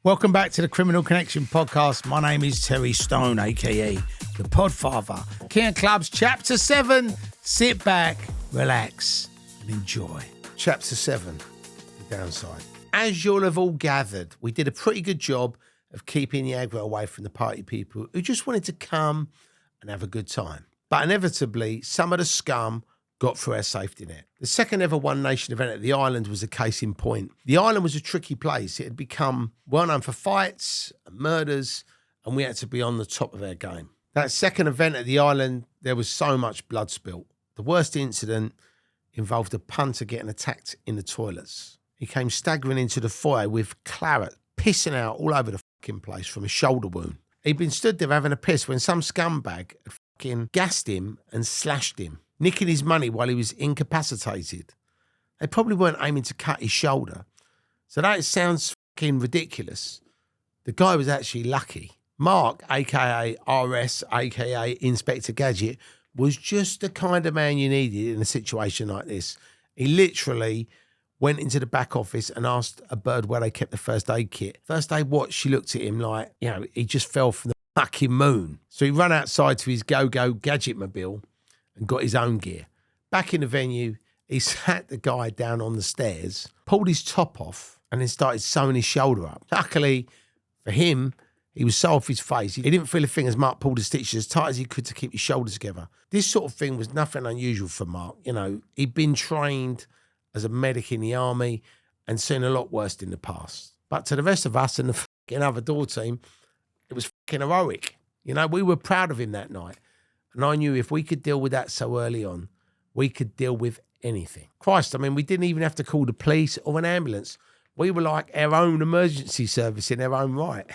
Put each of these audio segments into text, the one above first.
Welcome back to the Criminal Connection podcast. My name is Terry Stone, a.k.a. the Podfather. King of Clubs, Chapter 7. Sit back, relax, and enjoy. Chapter 7, the downside. As you'll have all gathered, we did a pretty good job of keeping the aggro away from the party people who just wanted to come and have a good time. But inevitably, some of the scum got through our safety net. The second ever One Nation event at the island was a case in point. The island was a tricky place. It had become well known for fights and murders, and we had to be on the top of our game. That second event at the island, there was so much blood spilt. The worst incident involved a punter getting attacked in the toilets. He came staggering into the foyer with claret pissing out all over the fucking place from a shoulder wound. He'd been stood there having a piss when some scumbag had fucking gassed him and slashed him, nicking his money while he was incapacitated. They probably weren't aiming to cut his shoulder. So that sounds fucking ridiculous. The guy was actually lucky. Mark, a.k.a. RS, a.k.a. Inspector Gadget, was just the kind of man you needed in a situation like this. He literally went into the back office and asked a bird where they kept the first aid kit. First aid what? She looked at him like, he just fell from the fucking moon. So he ran outside to his go-go gadget mobile and got his own gear. Back in the venue, he sat the guy down on the stairs, pulled his top off, and then started sewing his shoulder up. Luckily for him, he was so off his face, he didn't feel a thing as Mark pulled the stitches as tight as he could to keep his shoulders together. This sort of thing was nothing unusual for Mark. He'd been trained as a medic in the army and seen a lot worse in the past. But to the rest of us and the fucking other door team, it was fucking heroic. We were proud of him that night. And I knew if we could deal with that so early on, we could deal with anything. Christ, we didn't even have to call the police or an ambulance. We were like our own emergency service in our own right.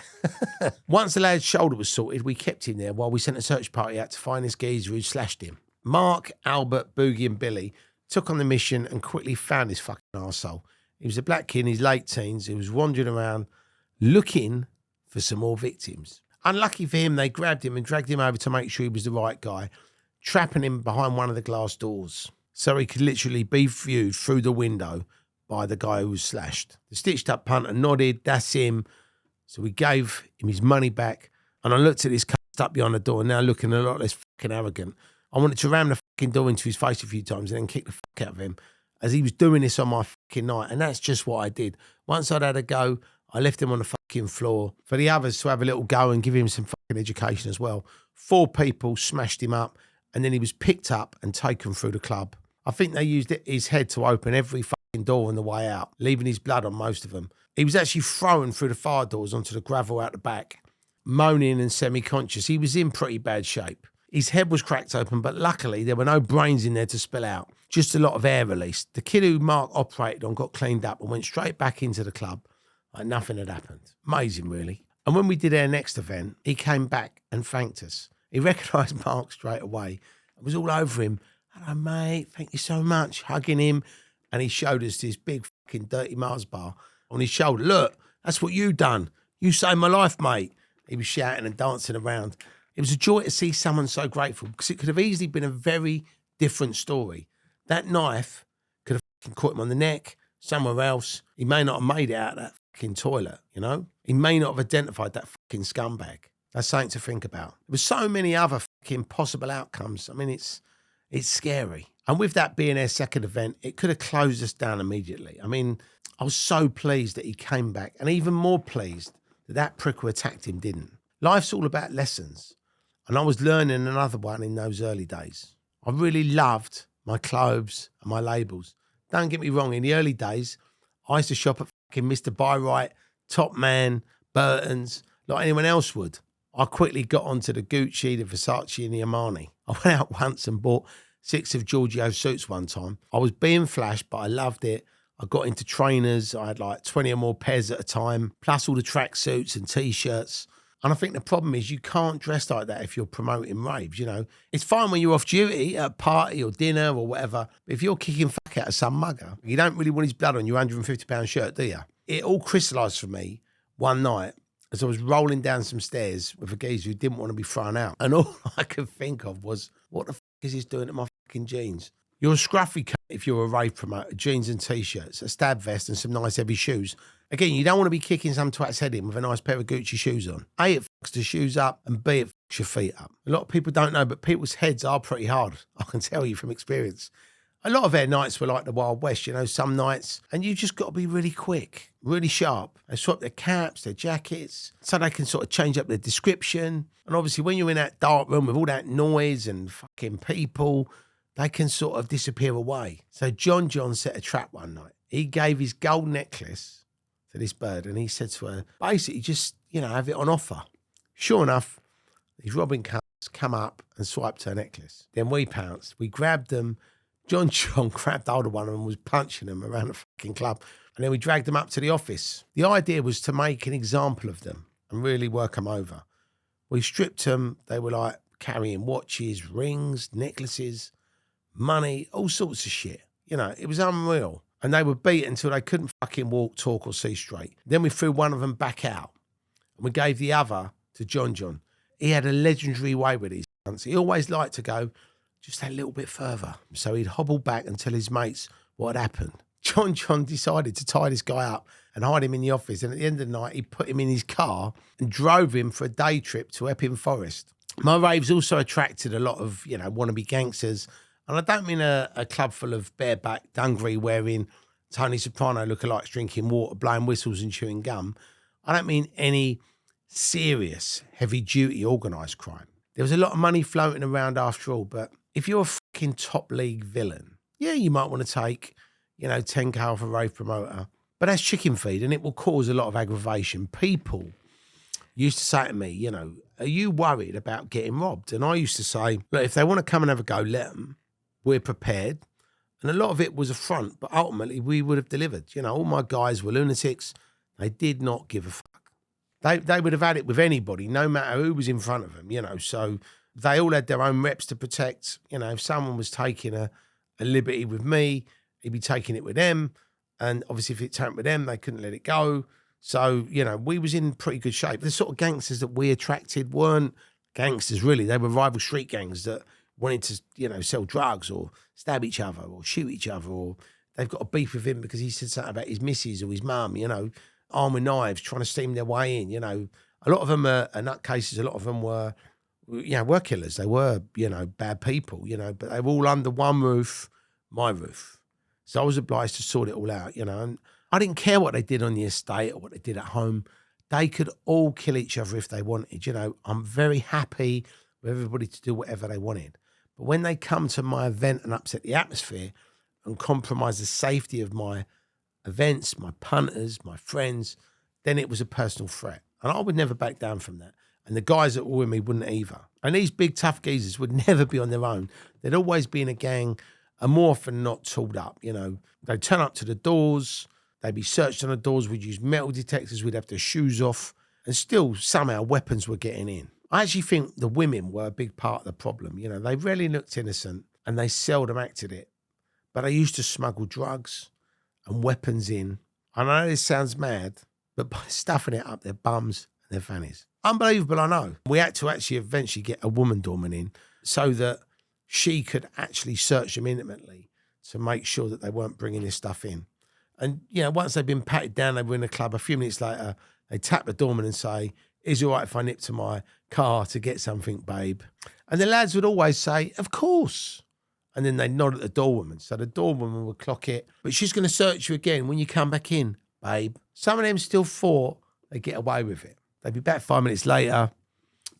Once the lad's shoulder was sorted, we kept him there while we sent a search party out to find this geezer who slashed him. Mark, Albert, Boogie and Billy took on the mission and quickly found this fucking arsehole. He was a black kid in his late teens who was wandering around looking for some more victims. Unlucky for him, they grabbed him and dragged him over to make sure he was the right guy, trapping him behind one of the glass doors so he could literally be viewed through the window by the guy who was slashed. The stitched up punter nodded, that's him. So we gave him his money back, and I looked at this cunt up behind the door, now looking a lot less fucking arrogant. I wanted to ram the fucking door into his face a few times and then kick the fuck out of him as he was doing this on my fucking night. And that's just what I did. Once I'd had a go, I left him on the fucking floor for the others to have a little go and give him some fucking education as well. 4 people smashed him up, and then he was picked up and taken through the club. I think they used his head to open every fucking door on the way out, leaving his blood on most of them. He was actually thrown through the fire doors onto the gravel out the back, moaning and semi-conscious. He was in pretty bad shape. His head was cracked open, but luckily there were no brains in there to spill out, just a lot of air released. The kid who Mark operated on got cleaned up and went straight back into the club like nothing had happened. Amazing, really. And when we did our next event, he came back and thanked us. He recognised Mark straight away and was all over him. Hello, mate, thank you so much, hugging him. And he showed us this big fucking dirty Mars bar on his shoulder. Look, that's what you done. You saved my life, mate. He was shouting and dancing around. It was a joy to see someone so grateful because it could have easily been a very different story. That knife could have fucking caught him on the neck, somewhere else. He may not have made it out of that fucking toilet, He may not have identified that fucking scumbag. That's something to think about. There were so many other fucking possible outcomes. It's scary. And with that being our second event, it could have closed us down immediately. I was so pleased that he came back, and even more pleased that prick who attacked him didn't. Life's all about lessons. And I was learning another one in those early days. I really loved my clothes and my labels. Don't get me wrong, in the early days, I used to shop at fucking Mr. Buy-Right, Top Man, Burton's, like anyone else would. I quickly got onto the Gucci, the Versace and the Armani. I went out once and bought 6 of Giorgio's suits one time. I was being flashed, but I loved it. I got into trainers. I had like 20 or more pairs at a time, plus all the track suits and T-shirts. And I think the problem is you can't dress like that if you're promoting raves, It's fine when you're off duty at a party or dinner or whatever. But if you're kicking fuck out of some mugger, you don't really want his blood on your £150 shirt, do you? It all crystallised for me one night as I was rolling down some stairs with a geezer who didn't want to be thrown out. And all I could think of was, what the fuck is he doing to my fucking jeans? You're a scruffy cunt if you're a rave promoter, jeans and T-shirts, a stab vest and some nice heavy shoes. Again, you don't want to be kicking some twat's head in with a nice pair of Gucci shoes on. A, it fucks the shoes up, and B, it fucks your feet up. A lot of people don't know, but people's heads are pretty hard. I can tell you from experience. A lot of their nights were like the Wild West, you know, some nights, and you just got to be really quick, really sharp. They swap their caps, their jackets, so they can sort of change up their description. And obviously when you're in that dark room with all that noise and fucking people, they can sort of disappear away. So John set a trap one night. He gave his gold necklace to this bird, and he said to her, basically just, you know, have it on offer. Sure enough, these robbing cunts come up and swiped her necklace. Then we pounced. We grabbed them. John grabbed hold of one of them and was punching them around the fucking club. And then we dragged them up to the office. The idea was to make an example of them and really work them over. We stripped them. They were like carrying watches, rings, necklaces, money, all sorts of shit. You know, it was unreal. And they were beat until they couldn't fucking walk, talk or see straight. Then we threw one of them back out and we gave the other to John. He had a legendary way with these cunts. He always liked to go just a little bit further. So he'd hobble back and tell his mates what had happened. John decided to tie this guy up and hide him in the office. And at the end of the night, he put him in his car and drove him for a day trip to Epping Forest. My raves also attracted a lot of, you know, wannabe gangsters. And I don't mean a club full of bareback dungaree wearing Tony Soprano lookalikes drinking water, blowing whistles and chewing gum. I don't mean any serious, heavy-duty organised crime. There was a lot of money floating around after all, but if you're a fucking top league villain, yeah, you might want to take, you know, 10k off a rave promoter, but that's chicken feed and it will cause a lot of aggravation. People used to say to me, you know, are you worried about getting robbed? And I used to say, look, if they want to come and have a go, let them. We're prepared. And a lot of it was a front, but ultimately we would have delivered. You know, all my guys were lunatics. They did not give a fuck. They would have had it with anybody, no matter who was in front of them, you know. So they all had their own reps to protect. You know, if someone was taking a liberty with me, he'd be taking it with them. And obviously if it turned with them, they couldn't let it go. So, you know, we was in pretty good shape. The sort of gangsters that we attracted weren't gangsters, really. They were rival street gangs that wanted to, you know, sell drugs or stab each other or shoot each other, or they've got a beef with him because he said something about his missus or his mum, you know, arm with knives, trying to steam their way in, you know. A lot of them are nutcases. A lot of them were, you know, were killers. They were, you know, bad people, you know, but they were all under one roof, my roof. So I was obliged to sort it all out, you know, and I didn't care what they did on the estate or what they did at home. They could all kill each other if they wanted, you know. I'm very happy with everybody to do whatever they wanted. But when they come to my event and upset the atmosphere and compromise the safety of my events, my punters, my friends, then it was a personal threat. And I would never back down from that. And the guys that were with me wouldn't either. And these big tough geezers would never be on their own. They'd always be in a gang, and more often than not tooled up, you know. They'd turn up to the doors, they'd be searched on the doors, we'd use metal detectors, we'd have their shoes off, and still somehow weapons were getting in. I actually think the women were a big part of the problem. You know, they rarely looked innocent and they seldom acted it, but they used to smuggle drugs and weapons in. I know this sounds mad, but by stuffing it up their bums and their fannies. Unbelievable, I know. We had to actually eventually get a woman doorman in so that she could actually search them intimately to make sure that they weren't bringing this stuff in. And, you know, once they'd been patted down, they were in the club. A few minutes later, they tap the doorman and say, is it all right if I nip to my car to get something, babe? And the lads would always say, of course. And then they'd nod at the doorwoman. So the doorwoman would clock it. But she's going to search you again when you come back in, babe. Some of them still thought they'd get away with it. They'd be back 5 minutes later.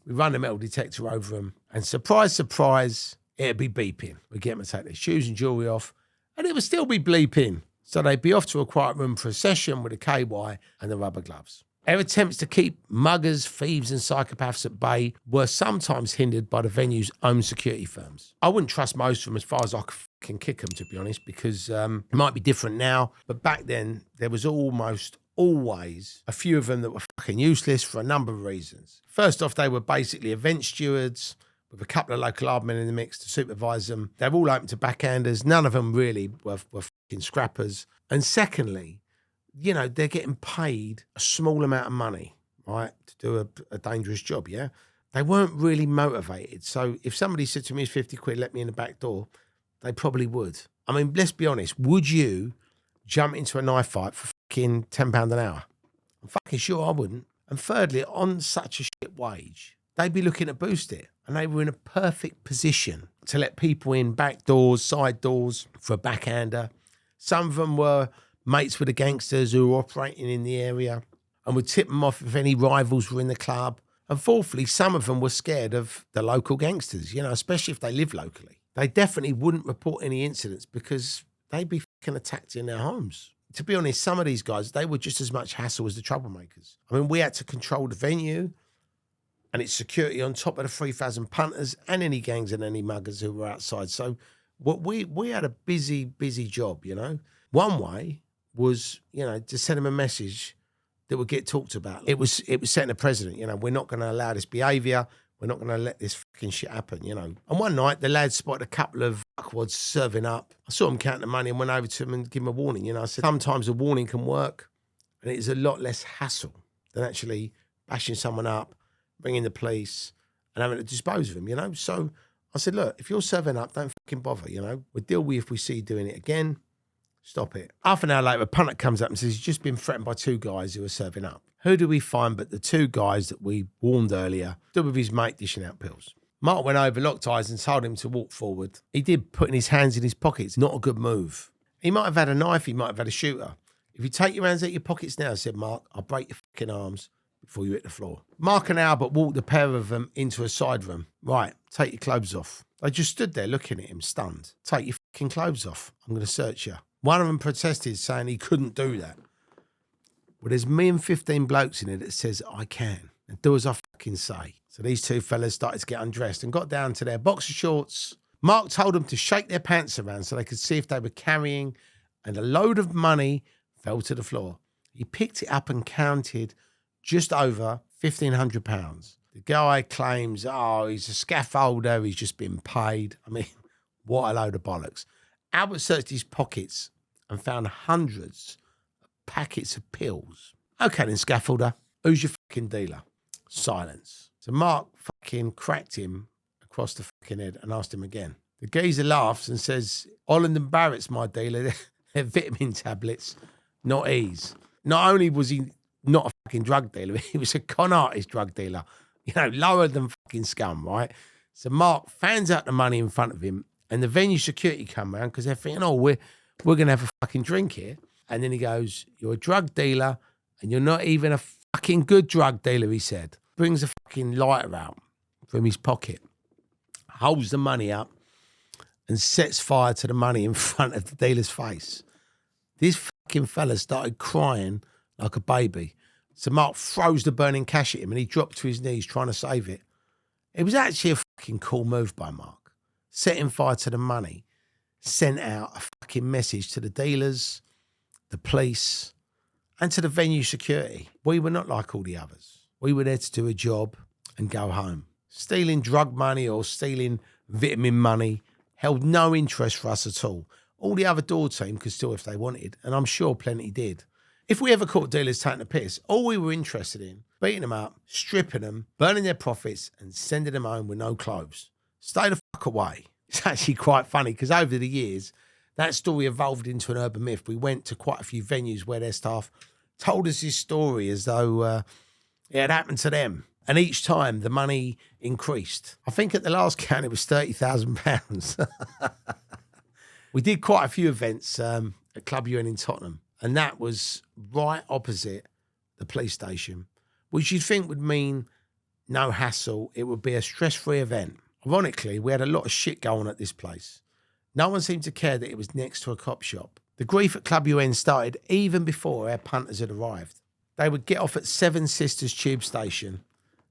We run the metal detector over them. And surprise, surprise, it'd be beeping. We'd get them to take their shoes and jewellery off. And it would still be bleeping. So they'd be off to a quiet room for a session with a KY and the rubber gloves. Their attempts to keep muggers, thieves and psychopaths at bay were sometimes hindered by the venue's own security firms. I wouldn't trust most of them as far as I can kick them, to be honest, because it might be different now. But back then, there was almost always a few of them that were fucking useless for a number of reasons. First off, they were basically event stewards with a couple of local hard men in the mix to supervise them. They were all open to backhanders. None of them really were fucking scrappers. And secondly, you know, they're getting paid a small amount of money, right, to do a dangerous job, yeah? They weren't really motivated. So if somebody said to me, it's 50 quid, let me in the back door, they probably would. I mean, let's be honest. Would you jump into a knife fight for fucking £10 an hour? I'm fucking sure I wouldn't. And thirdly, on such a shit wage, they'd be looking to boost it. And they were in a perfect position to let people in back doors, side doors for a backhander. Some of them were mates with the gangsters who were operating in the area and would tip them off if any rivals were in the club. And fourthly, some of them were scared of the local gangsters, you know, especially if they live locally. They definitely wouldn't report any incidents because they'd be fucking attacked in their homes. To be honest, some of these guys, they were just as much hassle as the troublemakers. I mean, we had to control the venue and its security on top of the 3,000 punters and any gangs and any muggers who were outside. So what we had a busy job, you know. One way was, you know, to send them a message that would get talked about. It was setting the precedent, you know, we're not going to allow this behaviour. We're not going to let this fucking shit happen, you know. And one night, the lads spotted a couple of fuckwads serving up. I saw them count the money and went over to them and give them a warning, you know. I said, sometimes a warning can work and it is a lot less hassle than actually bashing someone up, bringing the police and having to dispose of them, you know. So I said, look, if you're serving up, don't fucking bother, you know. We'll deal with you if we see you doing it again. Stop it. Half an hour later, a punter comes up and says, he's just been threatened by two guys who are serving up. Who do we find but the two guys that we warned earlier, stood with his mate dishing out pills. Mark went over, locked eyes and told him to walk forward. He did, putting his hands in his pockets. Not a good move. He might have had a knife, he might have had a shooter. If you take your hands out your pockets now, said Mark, I'll break your fucking arms before you hit the floor. Mark and Albert walked the pair of them into a side room. Right, take your clothes off. They just stood there looking at him, stunned. Take your fucking clothes off. I'm going to search you. One of them protested, saying he couldn't do that. Well, there's me and 15 blokes in it that says I can. And do as I fucking say. So these two fellas started to get undressed and got down to their boxer shorts. Mark told them to shake their pants around so they could see if they were carrying, and a load of money fell to the floor. He picked it up and counted just over £1,500. The guy claims, oh, he's a scaffolder, he's just been paid. I mean, what a load of bollocks. Albert searched his pockets and found hundreds of packets of pills. Okay then, scaffolder, who's your fucking dealer? Silence. So Mark fucking cracked him across the fucking head and asked him again. The geezer laughs and says, Holland and Barrett's my dealer. They're vitamin tablets, not ease. Not only was he not a fucking drug dealer, he was a con artist drug dealer. You know, lower than fucking scum, right? So Mark fans out the money in front of him. And the venue security come around because they're thinking, oh, we're going to have a fucking drink here. And then he goes, you're a drug dealer and you're not even a fucking good drug dealer, he said. Brings a fucking lighter out from his pocket, holds the money up and sets fire to the money in front of the dealer's face. This fucking fella started crying like a baby. So Mark throws the burning cash at him and he dropped to his knees trying to save it. It was actually a fucking cool move by Mark. Setting fire to the money, sent out a fucking message to the dealers, the police, and to the venue security. We were not like all the others. We were there to do a job and go home. Stealing drug money or stealing vitamin money held no interest for us at all. All the other door team could steal if they wanted, and I'm sure plenty did. If we ever caught dealers taking a piss, all we were interested in, beating them up, stripping them, burning their profits, and sending them home with no clothes. Stay the fuck away. It's actually quite funny because over the years, that story evolved into an urban myth. We went to quite a few venues where their staff told us this story as though it had happened to them. And each time the money increased. I think at the last count it was £30,000. We did quite a few events at Club UN in Tottenham. And that was right opposite the police station, which you'd think would mean no hassle. It would be a stress-free event. Ironically, we had a lot of shit going on at this place. No one seemed to care that it was next to a cop shop. The grief at Club UN started even before our punters had arrived. They would get off at Seven Sisters tube station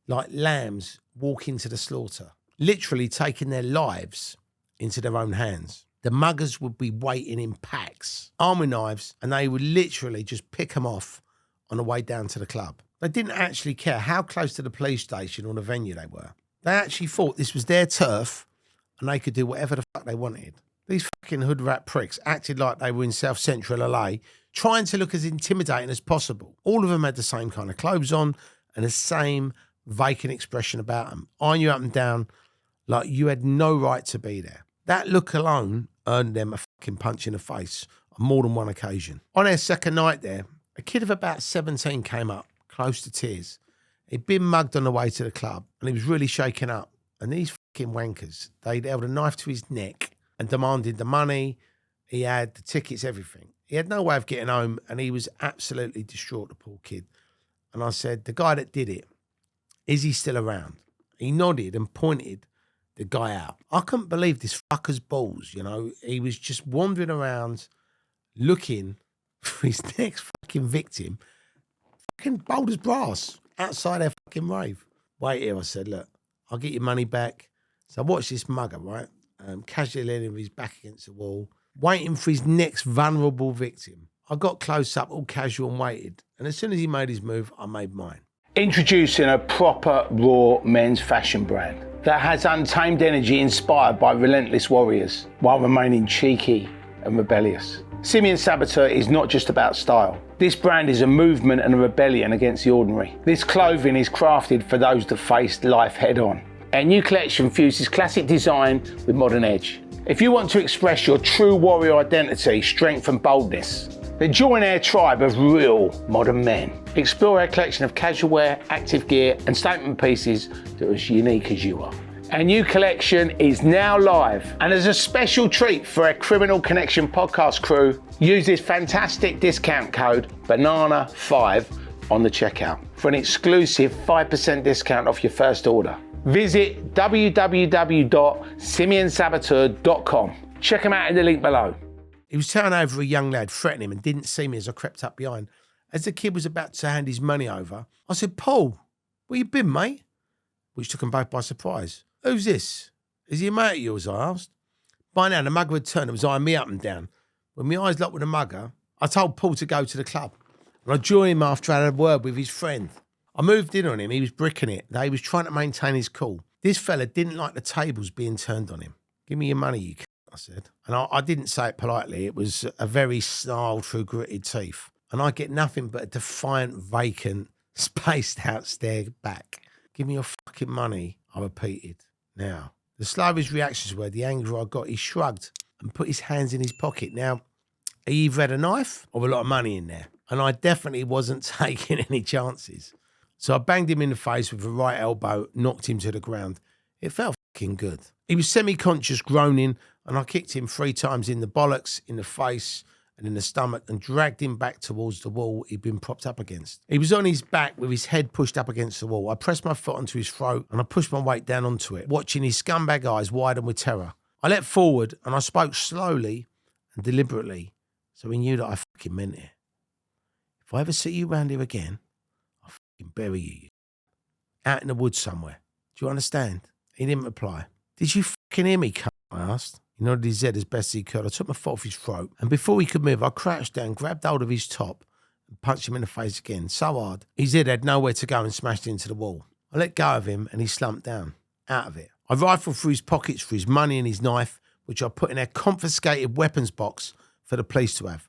like lambs walking to the slaughter, literally taking their lives into their own hands. The muggers would be waiting in packs, armed with knives, and they would literally just pick them off on the way down to the club. They didn't actually care how close to the police station or the venue they were. They actually thought this was their turf and they could do whatever the fuck they wanted. These fucking hood rat pricks acted like they were in South Central LA, trying to look as intimidating as possible. All of them had the same kind of clothes on and the same vacant expression about them, eyeing you up and down like you had no right to be there. That look alone earned them a fucking punch in the face on more than one occasion. On their second night there, a kid of about 17 came up, close to tears. He'd been mugged on the way to the club and he was really shaken up. And these fucking wankers, they'd held a knife to his neck and demanded the money he had, the tickets, everything. He had no way of getting home and he was absolutely distraught, the poor kid. And I said, the guy that did it, is he still around? He nodded and pointed the guy out. I couldn't believe this fucker's balls, you know. He was just wandering around looking for his next fucking victim, fucking bold as brass, outside our fucking rave. Wait here, I said, look, I'll get your money back. So I watched this mugger, right? Casually leaning with his back against the wall, waiting for his next vulnerable victim. I got close up, all casual, and waited. And as soon as he made his move, I made mine. Introducing a proper raw men's fashion brand that has untamed energy inspired by relentless warriors while remaining cheeky and rebellious. Simeon Saboteur is not just about style. This brand is a movement and a rebellion against the ordinary. This clothing is crafted for those that face life head on. Our new collection fuses classic design with modern edge. If you want to express your true warrior identity, strength and boldness, then join our tribe of real modern men. Explore our collection of casual wear, active gear and statement pieces that are as unique as you are. Our new collection is now live, and as a special treat for our Criminal Connection podcast crew, use this fantastic discount code BANANA5 on the checkout for an exclusive 5% discount off your first order. Visit www.simeonsaboteur.com. Check them out in the link below. He was turning over a young lad, threatening him, and didn't see me as I crept up behind. As the kid was about to hand his money over, I said, Paul, where you been, mate? Which took them both by surprise. Who's this? Is he a mate of yours, I asked. By now, the mugger had turned and was eyeing me up and down. When my eyes locked with the mugger, I told Paul to go to the club. And I joined him after I had a word with his friend. I moved in on him. He was bricking it. Though he was trying to maintain his cool. This fella didn't like the tables being turned on him. Give me your money, you c***, I said. And I didn't say it politely. It was a very snarled through gritted teeth. And I get nothing but a defiant, vacant, spaced out stare back. Give me your fucking money, I repeated. Now, the slow of his reactions were the anger I got. He shrugged and put his hands in his pocket. Now, he either had a knife or a lot of money in there. And I definitely wasn't taking any chances. So I banged him in the face with a right elbow, knocked him to the ground. It felt fucking good. He was semi-conscious, groaning, and I kicked him 3 times in the bollocks, in the face, and in the stomach, and dragged him back towards the wall he'd been propped up against. He was on his back with his head pushed up against the wall. I pressed my foot onto his throat, and I pushed my weight down onto it, watching his scumbag eyes widen with terror. I leapt forward, and I spoke slowly and deliberately, so he knew that I fucking meant it. If I ever see you round here again, I'll fucking bury you. Out in the woods somewhere. Do you understand? He didn't reply. Did you fucking hear me, cunt? I asked. He nodded his head as best he could. I took my foot off his throat, and before he could move, I crouched down, grabbed hold of his top, and punched him in the face again, so hard. His head had nowhere to go and smashed into the wall. I let go of him, and he slumped down, out of it. I rifled through his pockets for his money and his knife, which I put in a confiscated weapons box for the police to have.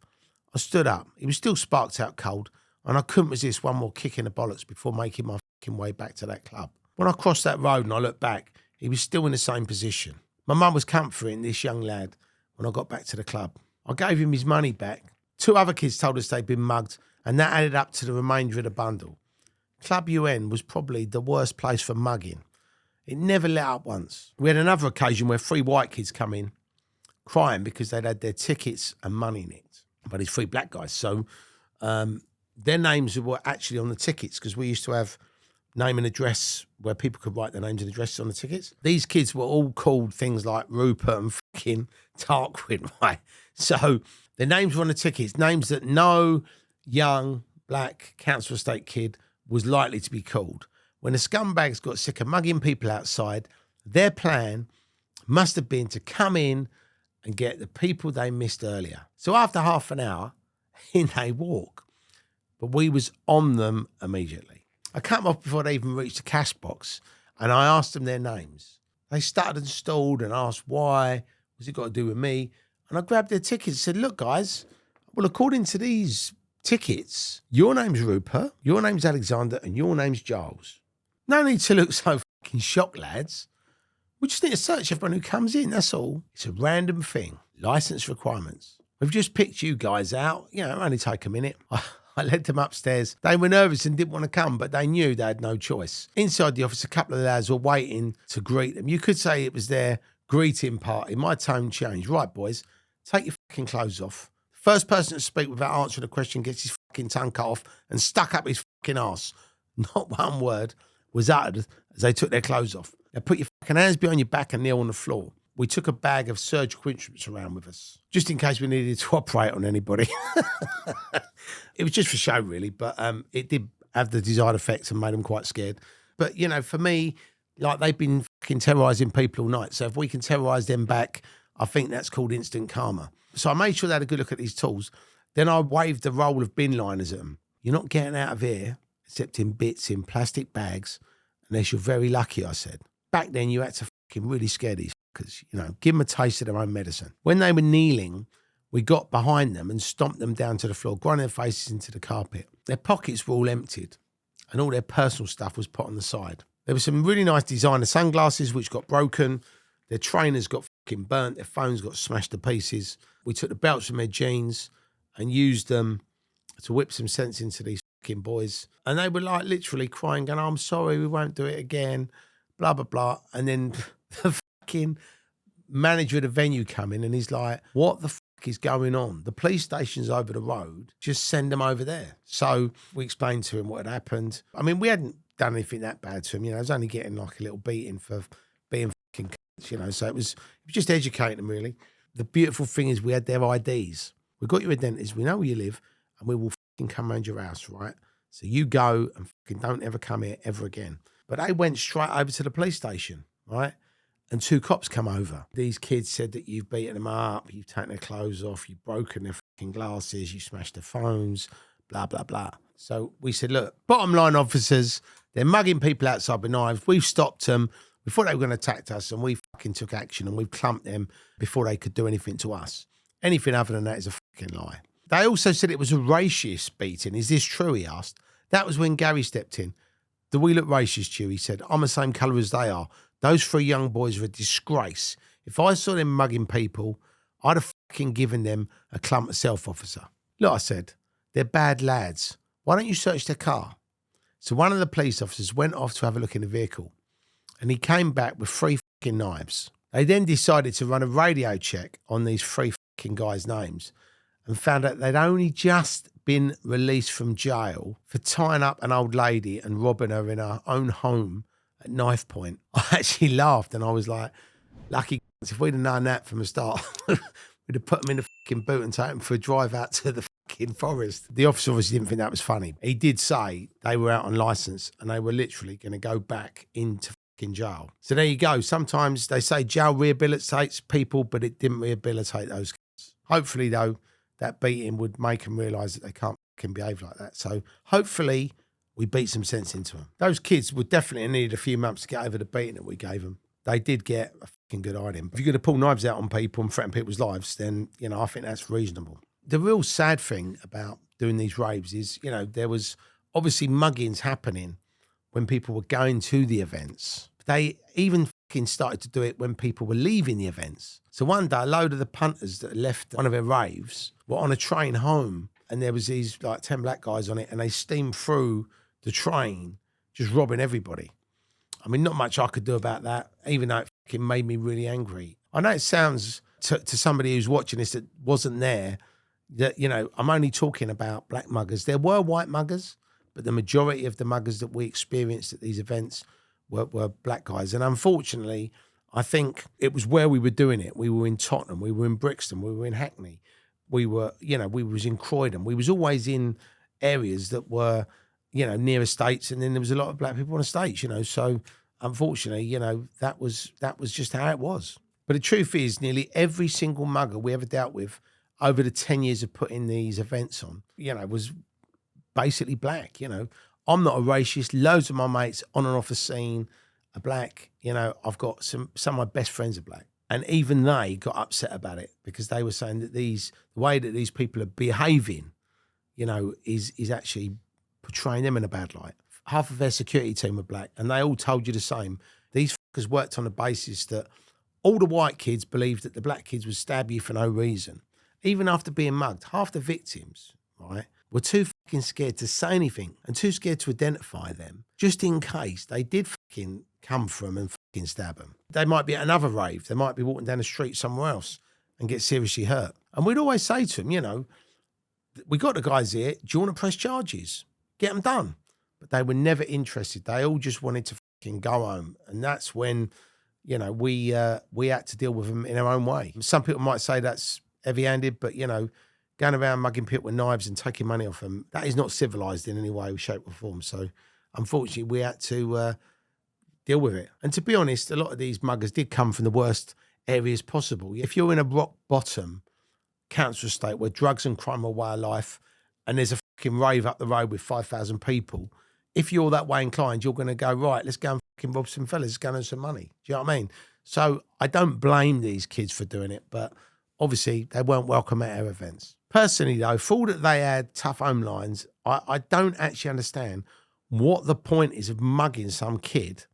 I stood up. He was still sparked out cold, and I couldn't resist one more kick in the bollocks before making my fucking way back to that club. When I crossed that road and I looked back, he was still in the same position. My mum was comforting this young lad when I got back to the club. I gave him his money back. 2 other kids told us they'd been mugged, and that added up to the remainder of the bundle. Club UN was probably the worst place for mugging. It never let up once. We had another occasion where 3 white kids come in crying because they'd had their tickets and money nicked. But it's 3 black guys, so their names were actually on the tickets because we used to have name and address where people could write their names and addresses on the tickets. These kids were all called things like Rupert and fucking Tarquin, right? So their names were on the tickets, names that no young black council estate kid was likely to be called. When the scumbags got sick of mugging people outside, their plan must have been to come in and get the people they missed earlier. So after half an hour, in they walk. But we was on them immediately. I cut them off before they even reached the cash box, and I asked them their names. They stuttered and stalled and asked why, what's it got to do with me? And I grabbed their tickets and said, look, guys, well, according to these tickets, your name's Rupert, your name's Alexander, and your name's Giles. No need to look so fucking shocked, lads. We just need to search everyone who comes in, that's all. It's a random thing. License requirements. We've just picked you guys out. You know, it'll only take a minute. I led them upstairs. They were nervous and didn't want to come, but they knew they had no choice. Inside the office, a couple of lads were waiting to greet them. You could say it was their greeting party. My tone changed. Right, boys, take your fucking clothes off. First person to speak without answering a question gets his fucking tongue cut off and stuck up his fucking arse. Not one word was uttered as they took their clothes off. Now put your fucking hands behind your back and kneel on the floor. We took a bag of surgical instruments around with us, just in case we needed to operate on anybody. It was just for show, really, but it did have the desired effect and made them quite scared. But, you know, for me, like, they've been fucking terrorising people all night. So if we can terrorise them back, I think that's called instant karma. So I made sure they had a good look at these tools. Then I waved the roll of bin liners at them. You're not getting out of here, except in bits in plastic bags, unless you're very lucky, I said. Back then, you had to fucking really scare these fuckers, you know, give them a taste of their own medicine. When they were kneeling, we got behind them and stomped them down to the floor, grinding their faces into the carpet. Their pockets were all emptied and all their personal stuff was put on the side. There were some really nice designer sunglasses which got broken. Their trainers got fucking burnt. Their phones got smashed to pieces. We took the belts from their jeans and used them to whip some sense into these fucking boys. And they were like literally crying, going, I'm sorry, we won't do it again, blah, blah, blah. And then the fucking manager of the venue come in and he's like, what the fuck is going on? The police station's over the road. Just send them over there. So we explained to him what had happened. I mean, we hadn't done anything that bad to him. You know, I was only getting like a little beating for being fucking cunts, you know. So it was just educating them, really. The beautiful thing is we had their IDs. We got your identities. We know where you live and we will fucking come round your house, right? So you go and fucking don't ever come here ever again. But they went straight over to the police station, right? And 2 cops come over. These kids said that you've beaten them up, you've taken their clothes off, you've broken their fucking glasses, you smashed their phones, blah, blah, blah. So we said, look, bottom line officers, they're mugging people outside with knives. We've stopped them. We thought they were going to attack us and we fucking took action and we've clumped them before they could do anything to us. Anything other than that is a fucking lie. They also said it was a racist beating. Is this true, he asked. That was when Gary stepped in. Do we look racist to you? He said, I'm the same colour as they are. Those 3 young boys are a disgrace. If I saw them mugging people, I'd have fucking given them a clump of self, officer. Look, I said, they're bad lads. Why don't you search their car? So one of the police officers went off to have a look in the vehicle and he came back with 3 fucking knives. They then decided to run a radio check on these 3 fucking guys' names and found out they'd only just been released from jail for tying up an old lady and robbing her in her own home at knife point. I actually laughed and I was like, lucky if we'd have known that from the start, we'd have put them in the fucking boot and taken them for a drive out to the fucking forest. The officer obviously didn't think that was funny. He did say they were out on licence and they were literally going to go back into fucking jail. So there you go. Sometimes they say jail rehabilitates people, but it didn't rehabilitate those kids. Hopefully, though, that beating would make them realise that they can't fucking behave like that. So hopefully we beat some sense into them. Those kids would definitely need a few months to get over the beating that we gave them. They did get a fucking good item. If you're going to pull knives out on people and threaten people's lives, then, you know, I think that's reasonable. The real sad thing about doing these raves is, you know, there was obviously muggings happening when people were going to the events. They even fucking started to do it when people were leaving the events. So one day, a load of the punters that left one of their raves were on a train home and there was these like 10 black guys on it and they steamed through the train, just robbing everybody. I mean, not much I could do about that, even though it fucking made me really angry. I know it sounds to somebody who's watching this that wasn't there, that, you know, I'm only talking about black muggers. There were white muggers, but the majority of the muggers that we experienced at these events were black guys. And unfortunately, I think it was where we were doing it. We were in Tottenham, we were in Brixton, we were in Hackney. We were, you know, we was in Croydon. We was always in areas that were, you know, near estates, and then there was a lot of black people on estates, you know. So unfortunately, you know, that was just how it was. But the truth is, nearly every single mugger we ever dealt with over the 10 years of putting these events on, you know, was basically black. You know, I'm not a racist. Loads of my mates on and off the scene are black. You know, I've got some of my best friends are black. And even they got upset about it because they were saying that the way that these people are behaving, you know, is actually portraying them in a bad light. Half of their security team were black and they all told you the same. These motherfuckers worked on the basis that all the white kids believed that the black kids would stab you for no reason. Even after being mugged, half the victims, right, were too fucking scared to say anything and too scared to identify them, just in case they did fucking come for them and fucking stab them. They might be at another rave. They might be walking down the street somewhere else and get seriously hurt. And we'd always say to them, you know, we got the guys here. Do you want to press charges? Get them done. But they were never interested. They all just wanted to fucking go home. And that's when, you know, we had to deal with them in our own way. Some people might say that's heavy-handed, but, you know, going around mugging people with knives and taking money off them, that is not civilized in any way, shape or form. So, unfortunately, we had to deal with it. And to be honest, a lot of these muggers did come from the worst areas possible. If you're in a rock bottom council estate where drugs and crime are way of life and there's a fucking rave up the road with 5,000 people, if you're that way inclined, you're going to go, right, let's go and fucking rob some fellas, let's go and earn some money. Do you know what I mean? So I don't blame these kids for doing it, but obviously they weren't welcome at our events. Personally, though, for all that they had tough home lines, I don't actually understand what the point is of mugging some kid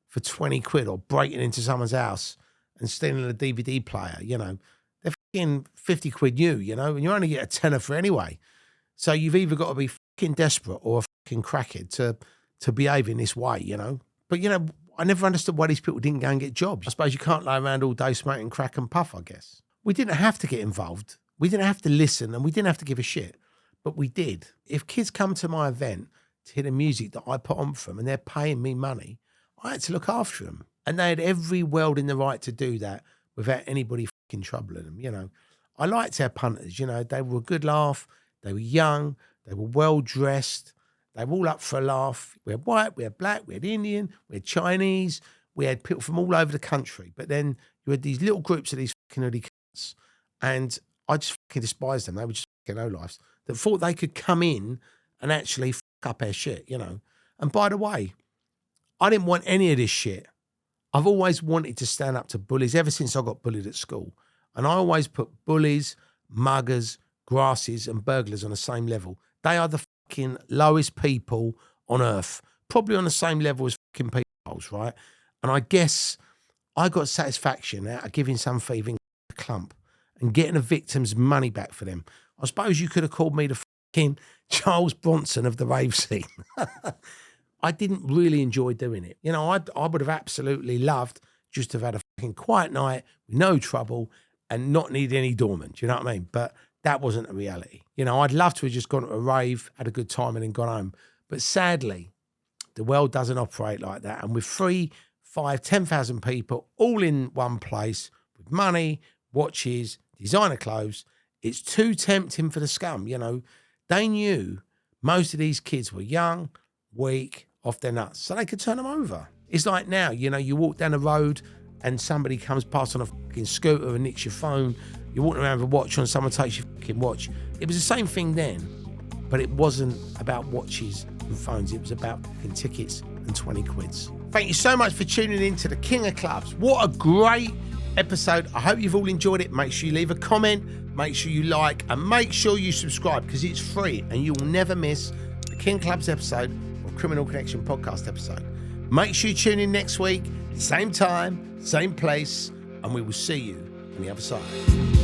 for 20 quid or breaking into someone's house and stealing a DVD player. You know, they're fucking 50 quid new, you know, and you only get a tenner for it anyway. So you've either got to be fucking desperate or a fucking crackhead to behave in this way, you know. But, you know, I never understood why these people didn't go and get jobs. I suppose you can't lie around all day smoking crack and puff, I guess. We didn't have to get involved. We didn't have to listen and we didn't have to give a shit, but we did. If kids come to my event to hear the music that I put on for them and they're paying me money, I had to look after them. And they had every world in the right to do that without anybody fucking troubling them, you know. I liked our punters, you know. They were a good laugh. They were young. They were well-dressed. They were all up for a laugh. We had white, we had black, we had Indian, we had Chinese. We had people from all over the country. But then you had these little groups of these fucking hoodie cunts. And I just fucking despised them. They were just fucking no-lifes that thought they could come in and actually fuck up our shit, you know. And by the way, I didn't want any of this shit. I've always wanted to stand up to bullies ever since I got bullied at school. And I always put bullies, muggers, grasses and burglars on the same level. They are the fucking lowest people on earth, probably on the same level as fucking pedophiles, right? And I guess I got satisfaction out of giving some thieving a clump and getting the victim's money back for them. I suppose you could have called me the fucking Charles Bronson of the rave scene. I didn't really enjoy doing it. You know, I would have absolutely loved just to have had a fucking quiet night with no trouble and not need any doorman. Do you know what I mean? But that wasn't a reality. You know, I'd love to have just gone to a rave, had a good time and then gone home. But sadly, the world doesn't operate like that. And with 3, 5, 10,000 people all in one place with money, watches, designer clothes, it's too tempting for the scum. You know, they knew most of these kids were young, weak, off their nuts, so they could turn them over. It's like now, you know, you walk down the road and somebody comes past on a fucking scooter and nicks your phone. You're walking around with a watch on, someone takes your fucking watch. It was the same thing then, but it wasn't about watches and phones. It was about fucking tickets and 20 quids. Thank you so much for tuning in to the King of Clubs. What a great episode. I hope you've all enjoyed it. Make sure you leave a comment, make sure you like, and make sure you subscribe because it's free and you'll never miss the King of Clubs episode or Criminal Connection podcast episode. Make sure you tune in next week, same time, same place, and we will see you on the other side.